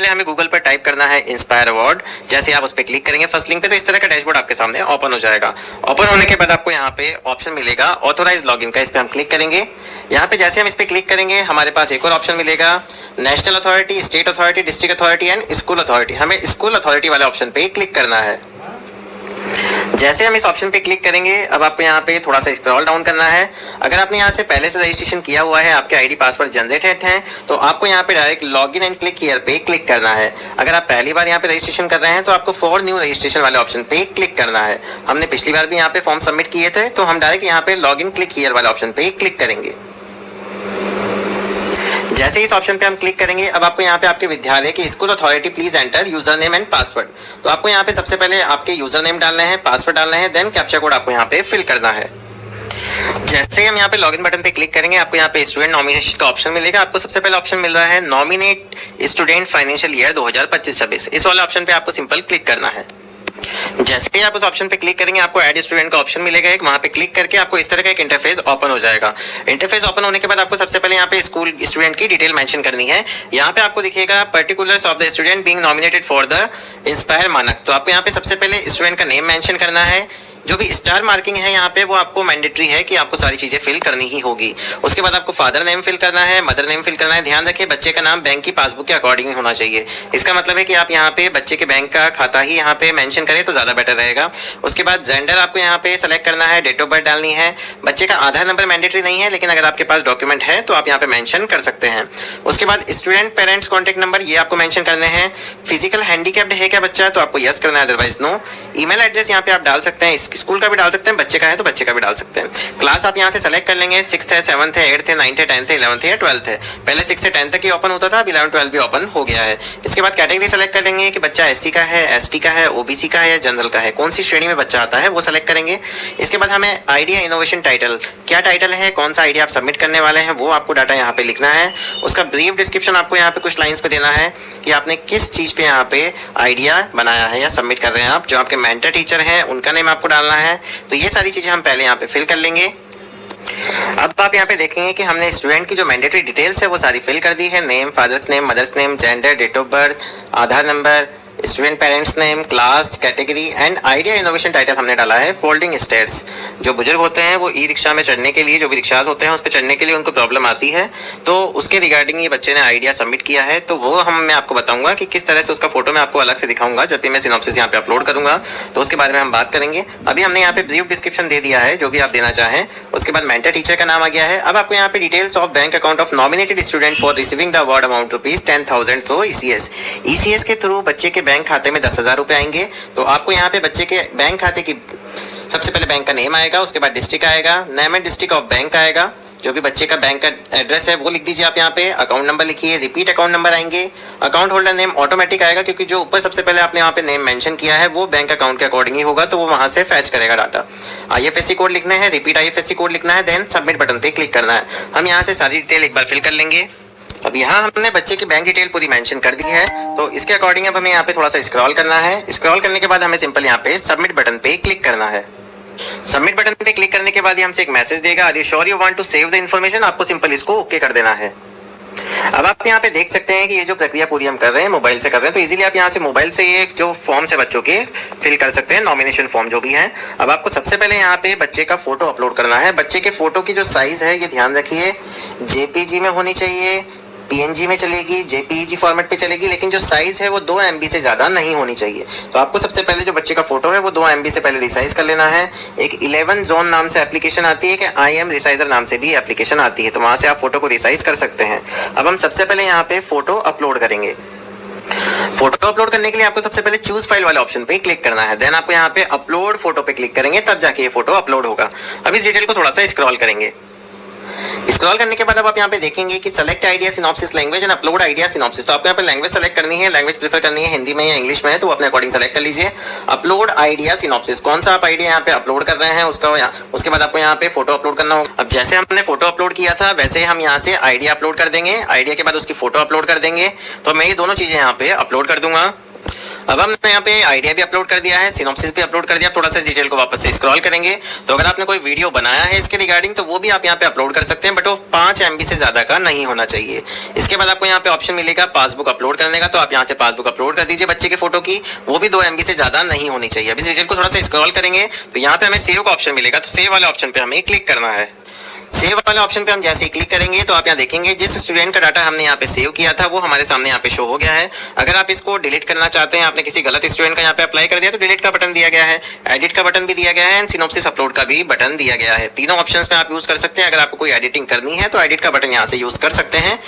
पहले हमें गूगल पर टाइप करना है इंस्पायर अवार्ड। जैसे आप उस पर क्लिक करेंगे फर्स्ट लिंक पे, तो इस तरह का डैशबोर्ड आपके सामने ओपन हो जाएगा। ओपन होने के बाद आपको यहाँ पे ऑप्शन मिलेगा ऑथोराइज लॉगिन का, इस पर हम क्लिक करेंगे। यहाँ पे जैसे हम इस पर क्लिक करेंगे हमारे पास एक और ऑप्शन मिलेगा national authority, state authority, district authority and school authority. हमें स्कूल अथॉरिटी वाले ऑप्शन पे क्लिक करना है। जैसे हम इस ऑप्शन पे क्लिक करेंगे अब आपको यहाँ पे थोड़ा सा स्क्रॉल डाउन करना है। अगर आपने यहाँ से पहले से रजिस्ट्रेशन किया हुआ है, आपके आईडी पासवर्ड जनरेटेड हैं, तो आपको यहाँ पे direct login and click here पे क्लिक करना है। अगर आप पहली बार यहाँ पे रजिस्ट्रेशन कर रहे हैं तो आपको फॉर न्यू रजिस्ट्रेशन वाले ऑप्शन पे क्लिक करना है। हमने पिछली बार भी यहाँ पे फॉर्म सबमिट किए थे, तो हम डायरेक्ट यहाँ पे लॉगिन क्लिक हियर वाले ऑप्शन पे क्लिक करेंगे। जैसे इस ऑप्शन पे हम क्लिक करेंगे अब आपको यहाँ पे आपके विद्यालय की school authority please enter user name and password. तो आपको यहाँ पे सबसे पहले आपके यूजर नेम डालना है, पासवर्ड डालना है, देन कैप्चा कोड आपको यहाँ पे फिल करना है। जैसे हम यहाँ पे लॉगिन बटन पे क्लिक करेंगे आपको यहाँ पे स्टूडेंट नॉमिनेशन का ऑप्शन मिलेगा। आपको सबसे पहले ऑप्शन मिल रहा है नॉमिनेट स्टूडेंट फाइनेंशियल ईयर 2025-26। इस वाले ऑप्शन पे आपको सिंपल क्लिक करना है। जैसे ही आप उस ऑप्शन पे क्लिक करेंगे आपको ऐड स्टूडेंट का ऑप्शन मिलेगा एक, वहां पे क्लिक करके आपको इस तरह का एक इंटरफेस ओपन हो जाएगा। इंटरफेस ओपन होने के बाद आपको सबसे पहले यहाँ पे स्कूल स्टूडेंट की डिटेल मेंशन करनी है। यहाँ पे आपको दिखेगा particulars of the student being nominated for the inspire मानक। तो आपको यहाँ पे सबसे पहले स्टूडेंट का नेम मेंशन करना है। जो भी स्टार मार्किंग है यहाँ पे वो आपको मैंडेटरी है कि आपको सारी चीजें फिल करनी ही होगी। उसके बाद आपको फादर नेम फिल करना है, मदर नेम फिल करना है। ध्यान रखिए बच्चे का नाम बैंक की पासबुक के अकॉर्डिंग होना चाहिए। इसका मतलब है कि आप यहाँ पे बच्चे के बैंक का खाता ही यहाँ पे मेंशन करें तो ज्यादा बेटर रहेगा। उसके बाद जेंडर आपको यहाँ पे सेलेक्ट करना है, डेट ऑफ बर्थ डालनी है। बच्चे का आधार नंबर मैंडेटरी नहीं है, लेकिन अगर आपके पास डॉक्यूमेंट है तो आप यहाँ पे मेंशन कर सकते हैं। उसके बाद स्टूडेंट पेरेंट्स कॉन्टेक्ट नंबर ये आपको मेंशन करने हैं। फिजिकल हैंडीकैप्ड है क्या बच्चा, तो आपको यस करना है, अदरवाइज नो। ईमेल एड्रेस यहाँ पे आप डाल सकते हैं, स्कूल का भी डाल सकते हैं, बच्चे का है तो बच्चे का भी डाल सकते हैं। क्लास आप यहाँ से सेलेक्ट कर लेंगे, 6th है, 7th है, 8th है, 9th है, 10th है, 11th है या 12th है। पहले 6 से 10th तक ही ओपन होता था, अब 11 12 भी ओपन हो गया है। इसके बाद कैटेगरी सेलेक्ट कर लेंगे कि बच्चा एससी का है, एसटी का है, ओबीसी का है या जनरल का है, कौन सी श्रेणी में बच्चा आता है वो सेलेक्ट करेंगे। इसके बाद हमें आइडिया इनोवेशन टाइटल, क्या टाइटल है, कौन सा आइडिया आप सबमिट करने वाले हैं वो आपको डाटा यहाँ पे लिखना है। उसका ब्रीफ डिस्क्रिप्शन आपको यहाँ पे कुछ लाइंस पे देना है कि आपने किस चीज पे यहाँ पे आइडिया बनाया है या सबमिट कर रहे हैं आप। जो आपके मेंटर टीचर हैं उनका नेम आपको डालना है। तो ये सारी चीजें हम पहले यहाँ पे फिल कर लेंगे। अब आप यहाँ पे देखेंगे कि हमने स्टूडेंट की जो मैंडेटरी डिटेल्स है वो सारी फिल कर दी है। Name, father's name, mother's name, gender, date of birth, Aadhaar number, student parents name, class, category and idea innovation title हमने डाला है फोल्डिंग स्टेयर्स। जो बुजुर्ग होते हैं वो ई रिक्शा में चढ़ने के लिए, जो भी रिक्शाज होते हैं उस पर चढ़ने के लिए उनको प्रॉब्लम आती है, तो उसके रिगार्डिंग ये बच्चे ने आइडिया सबमिट किया है। तो वो मैं आपको बताऊंगा कि किस तरह से उसका फोटो मैं आपको अलग से दिखाऊंगा जब भी मैं सिनॉप्सिस यहाँ पे अपलोड करूंगा, तो उसके बारे में हम बात करेंगे। अभी हमने यहाँ पे ब्रीफ डिस्क्रिप्शन दे दिया है जो भी आप देना चाहें। उसके बाद मेंटर टीचर का नाम आ गया है। अब आपको यहाँ पे details of bank account of nominated student for receiving the award amount ₹10,000 through ECS के थ्रू बच्चे के बैंक खाते में 10,000 रुपए आएंगे। तो आपको यहाँ पे बच्चे के बैंक खाते की सबसे पहले बैंक का नेम आएगा, उसके बाद डिस्ट्रिक्ट आएगा, name and district of bank आएगा, जो भी बच्चे का बैंक का एड्रेस है वो लिख दीजिए आप यहाँ पे। अकाउंट नंबर लिखिए, रिपीट अकाउंट नंबर आएंगे, अकाउंट होल्डर नेम ऑटोमेटिक आएगा क्योंकि जो ऊपर सबसे पहले आपने यहाँ पे नेम मेंशन किया है वो बैंक अकाउंट के अकॉर्डिंग ही होगा, तो वो वहां से फैच करेगा डाटा। आईएफएससी कोड लिखना है, रिपीट आईएफएससी कोड लिखना है, देन सबमिट बटन पे क्लिक करना है। हम यहाँ से सारी डिटेल एक बार फिल कर लेंगे। अब यहाँ हमने बच्चे की बैंक डिटेल पूरी मेंशन कर दी है, तो इसके अकॉर्डिंग अब हमें यहाँ पे थोड़ा सा स्क्रॉल करना है। स्क्रॉल करने के बाद हमें सिंपल यहाँ पे सबमिट बटन पे क्लिक करना है। सबमिट बटन पे क्लिक करने के बाद ये हमसे एक मैसेज देगा, are you sure you want to save the information. आपको सिंपल इसको ओके कर देना है। अब आप यहाँ पे देख सकते हैं कि ये जो प्रक्रिया पूरी हम कर रहे हैं मोबाइल से कर रहे हैं, तो इजीली आप यहाँ से मोबाइल से ये जो फॉर्म्स है बच्चों के फिल कर सकते हैं, नॉमिनेशन फॉर्म जो भी है। अब आपको सबसे पहले यहाँ पे बच्चे का फोटो अपलोड करना है। बच्चे के फोटो की जो साइज है ये ध्यान रखिए, जेपीजी में होनी चाहिए, पीएनजी में चलेगी, जेपीईजी फॉर्मेट पे चलेगी, लेकिन जो साइज है वो 2 MB से ज्यादा नहीं होनी चाहिए। तो आपको सबसे पहले जो बच्चे का फोटो है वो 2 MB से पहले रिसाइज कर लेना है। एक 11 जोन नाम से एप्लीकेशन आती है कि IM रिसाइजर नाम से भी एप्लीकेशन आती है, तो वहां से आप फोटो को रिसाइज कर सकते हैं। अब हम सबसे पहले यहाँ पे फोटो अपलोड करेंगे। फोटो अपलोड करने के लिए आपको सबसे पहले चूज फाइल वाले ऑप्शन पे क्लिक करना है, देन आपको यहाँ पे अपलोड फोटो पे क्लिक करेंगे, तब जाके ये फोटो अपलोड होगा। अब इस डिटेल को थोड़ा सा स्क्रॉल करेंगे। स्क्रॉल करने के बाद अब आप यहाँ पे देखेंगे कि select idea synopsis language and upload idea synopsis. तो आपको यहाँ पे लैंग्वेज सेलेक्ट करनी है, लैंग्वेज प्रेफर करनी है हिंदी में या इंग्लिश में है, तो अपने अकॉर्डिंग सेलेक्ट कर लीजिए। अपलोड आइडिया सिनॉप्सिस, कौन सा आप आइडिया यहाँ पे अपलोड कर रहे हैं उसका, उसके बाद आपको यहाँ पे फोटो अपलोड करना होगा। अब जैसे हमने फोटो अपलोड किया था वैसे हम यहाँ से आइडिया अपलोड कर देंगे, आइडिया के बाद उसकी फोटो अपलोड कर देंगे। तो मैं ये दोनों चीजें यहाँ पे अपलोड कर दूंगा। अब हमने यहाँ पे आइडिया भी अपलोड कर दिया है, सिनॉप्सिस भी अपलोड कर दिया। थोड़ा सा डिटेल को वापस से स्क्रॉल करेंगे तो अगर आपने कोई वीडियो बनाया है इसके रिगार्डिंग तो वो भी आप यहाँ पे अपलोड कर सकते हैं, बट वो 5 MB से ज्यादा का नहीं होना चाहिए। इसके बाद आपको यहाँ पे ऑप्शन मिलेगा पासबुक अपलोड करने का, तो आप यहाँ से पासबुक अपलोड कर दीजिए बच्चे के फोटो की, वो भी 2 MB से ज्यादा नहीं होनी चाहिए। अब इस डिटेल को थोड़ा सा स्क्रॉल करेंगे तो यहाँ पे हमें सेव का ऑप्शन मिलेगा, तो सेव वाले ऑप्शन पे हमें क्लिक करना है। सेव वाले ऑप्शन पे हम जैसे ही क्लिक करेंगे तो आप यहाँ देखेंगे जिस स्टूडेंट का डाटा हमने यहाँ पे सेव किया था वो हमारे सामने यहाँ पे शो हो गया है। अगर आप इसको डिलीट करना चाहते हैं, आपने किसी गलत स्टूडेंट का यहाँ पे अप्लाई कर दिया तो डिलीट का बटन दिया गया है, एडिट का बटन भी दिया गया है एंड सिनॉप्सिस अपलोड का भी बटन दिया गया है। तीनों ऑप्शंस में आप यूज कर सकते हैं। अगर आपको कोई एडिटिंग करनी है तो एडिट का बटन यहाँ से यूज कर सकते हैं।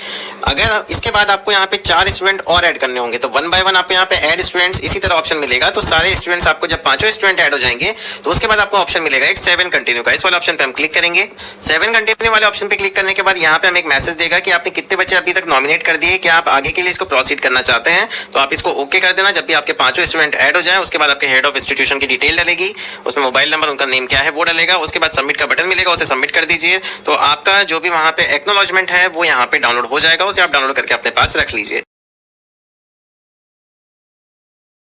अगर इसके बाद आपको यहाँ पे 4 स्टूडेंट और ऐड करने होंगे तो 1 बाय 1 आपको यहाँ पे ऐड स्टूडेंट्स इसी तरह ऑप्शन मिलेगा। तो सारे स्टूडेंट्स आपको जब 5 स्टूडेंट ऐड हो जाएंगे तो उसके बाद आपको ऑप्शन मिलेगा एक 7 कंटिन्यू का। इस वाले ऑप्शन पे हम क्लिक करेंगे। 7 कंटिन्यू वाले ऑप्शन पे क्लिक करने के बाद यहाँ पे हमें एक मैसेज देगा कि आपने कितने बच्चे अभी तक नॉमिनेट कर दिए, क्या आप आगे के लिए इसको प्रोसीड करना चाहते हैं, तो आप इसको ओके कर देना। जब भी आपके 5 स्टूडेंट ऐड हो जाए उसके बाद आपके हेड ऑफ इंस्टीट्यूशन की डिटेल डलेगी, उसमें मोबाइल नंबर, उनका नेम क्या है वो डलेगा, उसके बाद सबमिट का बटन मिलेगा, उसे सबमिट कर दीजिए। तो आपका जो भी वहां पे एक्नॉलेजमेंट है वो यहाँ पे डाउनलोड हो जाएगा, उसे आप डाउनलोड करके अपने पास रख लीजिए।